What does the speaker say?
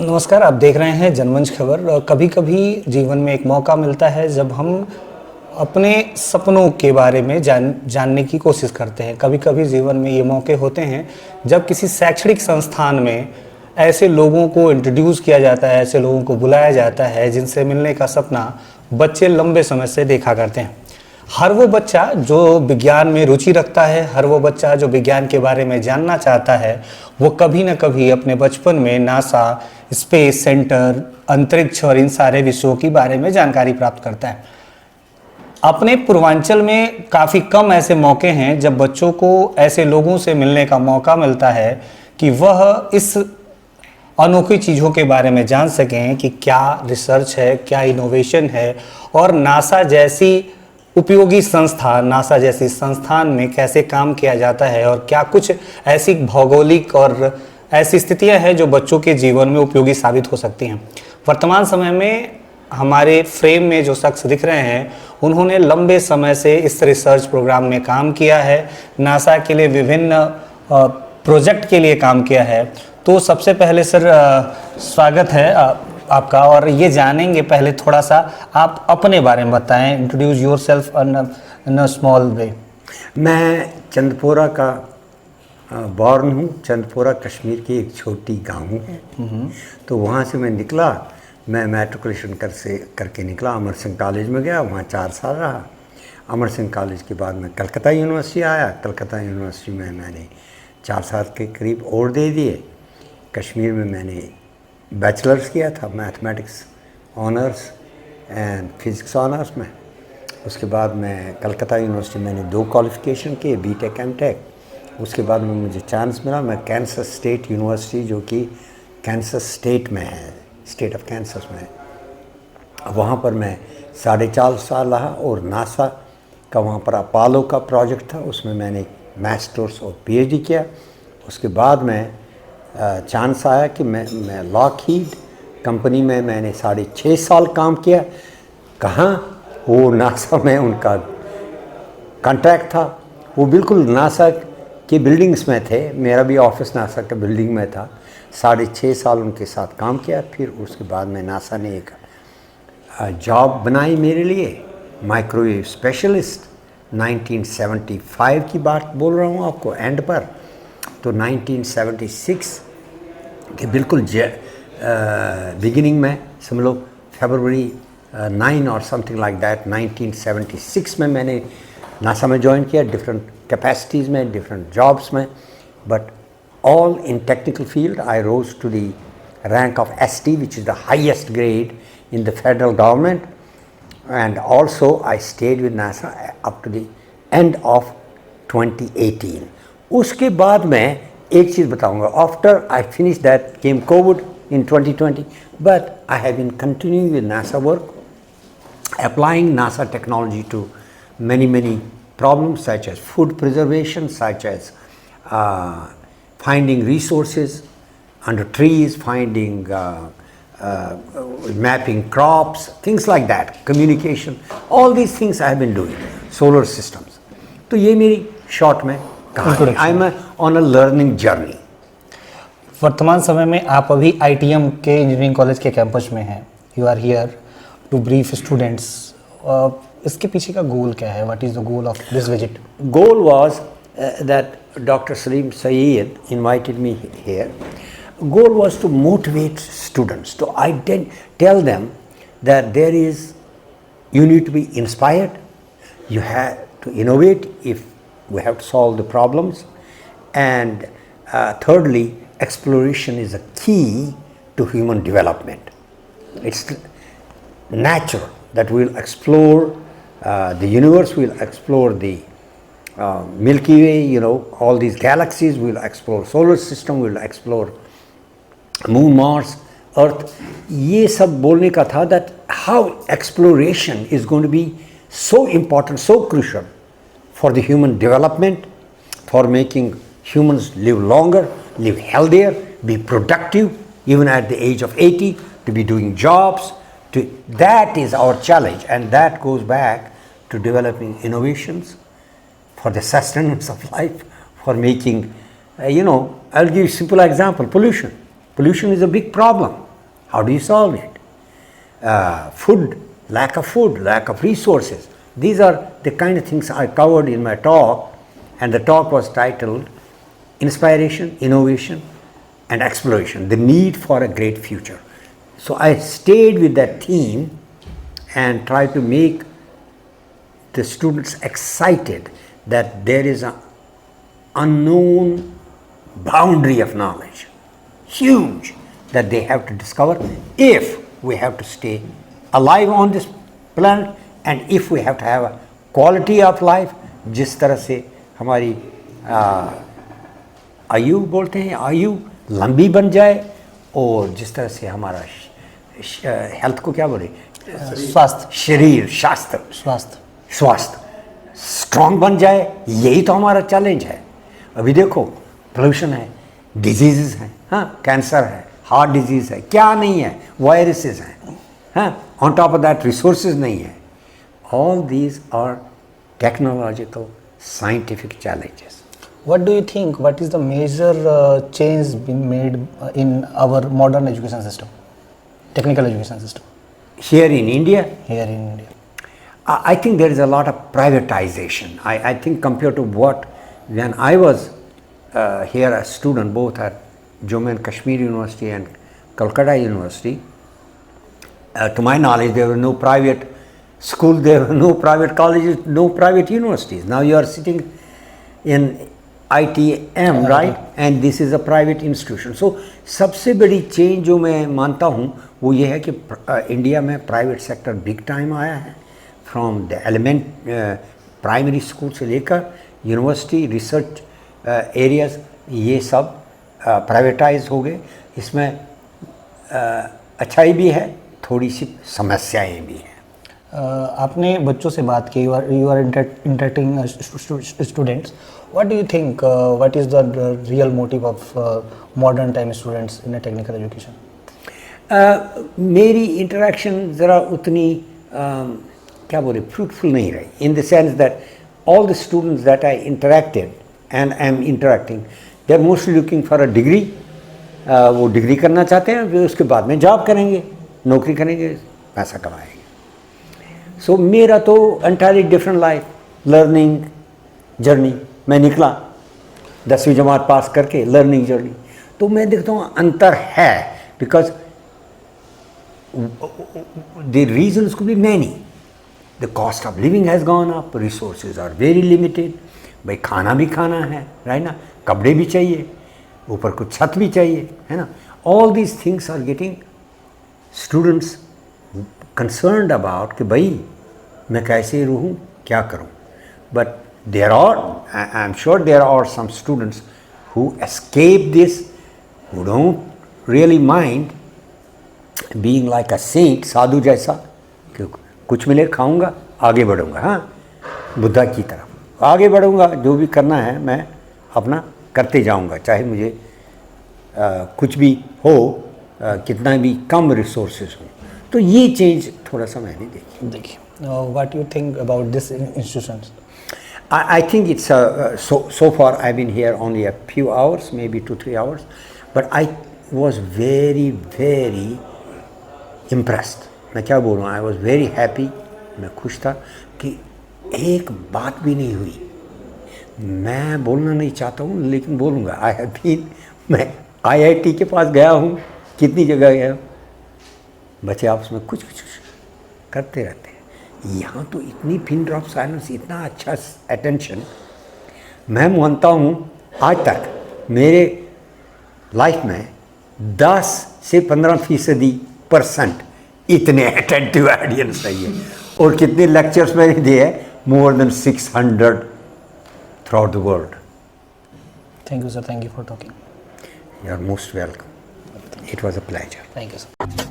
नमस्कार, आप देख रहे हैं जनमंच खबर। कभी कभी जीवन में एक मौका मिलता है जब हम अपने सपनों के बारे में जानने की कोशिश करते हैं। कभी कभी जीवन में ये मौके होते हैं जब किसी शैक्षणिक संस्थान में ऐसे लोगों को इंट्रोड्यूस किया जाता है, ऐसे लोगों को बुलाया जाता है जिनसे मिलने का सपना बच्चे लंबे समय से देखा करते हैं। हर वो बच्चा जो विज्ञान में रुचि रखता है, हर वो बच्चा जो विज्ञान के बारे में जानना चाहता है, वो कभी ना कभी अपने बचपन में नासा, स्पेस सेंटर, अंतरिक्ष और इन सारे विषयों के बारे में जानकारी प्राप्त करता है। अपने पूर्वांचल में काफ़ी कम ऐसे मौके हैं जब बच्चों को ऐसे लोगों से मिलने का मौका मिलता है कि वह इस अनोखी चीज़ों के बारे में जान सकें कि क्या रिसर्च है, क्या इनोवेशन है और नासा जैसी उपयोगी संस्था, नासा जैसी संस्थान में कैसे काम किया जाता है और क्या कुछ ऐसी भौगोलिक और ऐसी स्थितियां हैं जो बच्चों के जीवन में उपयोगी साबित हो सकती हैं। वर्तमान समय में हमारे फ्रेम में जो शख्स दिख रहे हैं, उन्होंने लंबे समय से इस रिसर्च प्रोग्राम में काम किया है, नासा के लिए विभिन्न प्रोजेक्ट के लिए काम किया है। तो सबसे पहले सर स्वागत है आपका, और ये जानेंगे पहले थोड़ा सा आप अपने बारे में बताएं। Introduce yourself in a small way. मैं चंदपोरा का बॉर्न हूँ। चंदपोरा कश्मीर की एक छोटी गाँव है। तो वहाँ से मैं निकला, मैं मैट्रिकुलेशन करके निकला, अमर सिंह कॉलेज में गया, वहाँ 4 साल रहा। अमर सिंह कॉलेज के बाद मैं कलकत्ता यूनिवर्सिटी आया। कलकत्ता यूनिवर्सिटी में मैंने 4 साल के करीब और दे दिए। कश्मीर में मैंने बैचलर्स किया था, mathematics honours and physics honours में। उसके बाद मैं कलकत्ता यूनिवर्सिटी मैंने 2 क्वालिफ़िकेशन किए, बीटेक एमटेक। उसके बाद में मुझे चांस मिला, मैं कैंसस स्टेट यूनिवर्सिटी, जो कि कैंसस स्टेट में है, स्टेट ऑफ कैंसस में, वहाँ पर मैं 4.5 साल रहा। और नासा का वहाँ पर अपोलो का प्रोजेक्ट था, उसमें मैंने मास्टर्स और पीएचडी किया। उसके बाद मैं चांस आया कि मैं लॉकहीड कंपनी में मैंने 6.5 साल काम किया। कहाँ? वो नासा में उनका कॉन्ट्रैक्ट था, वो बिल्कुल नासा के बिल्डिंग्स में थे। मेरा भी ऑफिस नासा के बिल्डिंग में था। 6.5 साल उनके साथ काम किया। फिर उसके बाद में नासा ने एक जॉब बनाई मेरे लिए, माइक्रोवेव स्पेशलिस्ट। 1975 की बात बोल रहा हूँ आपको, एंड पर। तो 1976 के बिल्कुल बिगिनिंग में, समझ लो फरवरी 9 और समथिंग लाइक दैट, 1976 में मैंने नासा में ज्वाइन किया, डिफरेंट कैपेसिटीज़ में, डिफरेंट जॉब्स में, but all in technical field. I rose to the rank of ST, which is the highest grade in the federal government, and also I stayed with NASA up to the end of 2018. उसके बाद मैं एक चीज़ बताऊंगा, after I finish that came Covid in 2020, but I have been continuing with NASA work, applying NASA technology to many problems such as food preservation, such as finding resources under trees, finding mapping crops, things like that, communication, all these things I have been doing, solar systems. तो ये मेरी short में कहानी। I am on a learning journey. वर्तमान समय में आप अभी ITM के इंजीनियरिंग कॉलेज के कैंपस में हैं। You are here to brief students. इसके पीछे का गोल क्या है? What is the goal of this visit? Goal was that doctor Salim Syed invited me here. Goal was to motivate students, to tell them that you need to be inspired, you have to innovate if we have to solve the problems, and thirdly, exploration is a key to human development. It's natural that we'll explore the universe, we'll explore the Milky Way, all these galaxies, we'll explore solar system, we'll explore moon, Mars, Earth. ये सब बोलने का था that how exploration is going to be so important, so crucial for the human development, for making humans live longer, live healthier, be productive even at the age of 80, to be doing jobs. That is our challenge, and that goes back to developing innovations for the sustenance of life, for making, I'll give you a simple example, pollution. Pollution is a big problem. How do you solve it? Food, lack of resources. These are the kind of things I covered in my talk, and the talk was titled Inspiration, Innovation and Exploration, the need for a great future. So I stayed with that theme and tried to make the students excited that there is an unknown boundary of knowledge, huge, that they have to discover if we have to stay alive on this planet, and if we have to have a quality of life जिस तरह से हमारी आयु बोलते हैं, आयु लंबी बन जाए, और जिस तरह से हमारा हेल्थ को क्या बोले, स्वास्थ्य, शरीर, स्वास्थ्य स्ट्रांग बन जाए, यही तो हमारा चैलेंज है। अभी देखो पोल्यूशन है, डिजीज़ हैं, हाँ, कैंसर है, हार्ट डिजीज़ है, क्या नहीं है, वायरसेस हैं, हाँ, on top of that resources नहीं है। All these are technological scientific challenges. What do you think? What is the major change being made in our modern education system, technical education system? Here in India? Here in India. I think there is a lot of privatization. I think compared to what, when I was here a student, both at Jammu and Kashmir University and Calcutta University, to my knowledge, there were no private schools, there were no private colleges, no private universities. Now you are sitting in ITM, right? And this is a private institution. So सबसे बड़ी change जो मैं मानता हूँ वो ये है कि इंडिया में प्राइवेट सेक्टर बिग टाइम आया है, from the element primary school से लेकर यूनिवर्सिटी, रिसर्च एरियाज, ये सब प्राइवेटाइज हो गए। इसमें अच्छाई भी है, थोड़ी सी समस्याएं भी हैं। आपने बच्चों से बात की, you are interacting students. What do you think? What is the real motive of modern time students in a technical education? मेरी इंटरेक्शन ज़रा उतनी क्या बोले फ्रूटफुल नहीं रही, in the sense that all the students that I interacted and am interacting, they are mostly looking for a degree. वो degree करना चाहते हैं, फिर उसके बाद में जॉब करेंगे, नौकरी करेंगे, पैसा कमाएंगे। सो मेरा तो entirely different life, learning journey. मैं निकला 10वीं जमात पास करके, लर्निंग जर्नी, तो मैं देखता हूँ अंतर है, because the reasons could be many. The cost of living has gone up, resources are very limited. भाई खाना भी खाना है, राइट ना, कपड़े भी चाहिए, ऊपर कुछ छत भी चाहिए, है ना। All these things are getting students concerned about कि भाई मैं कैसे रहूँ, क्या करूँ। But there are, I'm sure there are some students who escape this, who don't really mind being like a saint, साधु जैसा, कि कुछ मिले खाऊंगा, आगे बढ़ूंगा, हाँ, बुद्धा की तरफ आगे बढ़ूंगा, जो भी करना है मैं अपना करते जाऊंगा, चाहे मुझे कुछ भी हो, कितना भी कम रिसोर्सेज हो। तो ये चेंज थोड़ा सा मैंने देखी। What do you think about this institutions? I think it's so far I've been here only a few hours, maybe 2-3 hours, but I was very impressed. मैं क्या बोलूँ, I was very happy, मैं खुश था कि एक बात भी नहीं हुई। मैं बोलना नहीं चाहता हूँ लेकिन बोलूँगा। I have been, मैं IIT के पास गया हूँ, कितनी जगह गया हूँ, बच्चे आपस में कुछ करते रहते हैं। यहाँ तो इतनी पिन ड्रॉप साइलेंस, इतना अच्छा अटेंशन। मैं मानता हूँ आज तक मेरे लाइफ में 10 से 15% इतने अटेंटिव ऑडियंस रही है। और कितने लेक्चर्स मैंने दिए हैं, more than 600 through out the world. Thank you, sir. Thank you for talking. You are most welcome. It was a pleasure. Thank you, sir.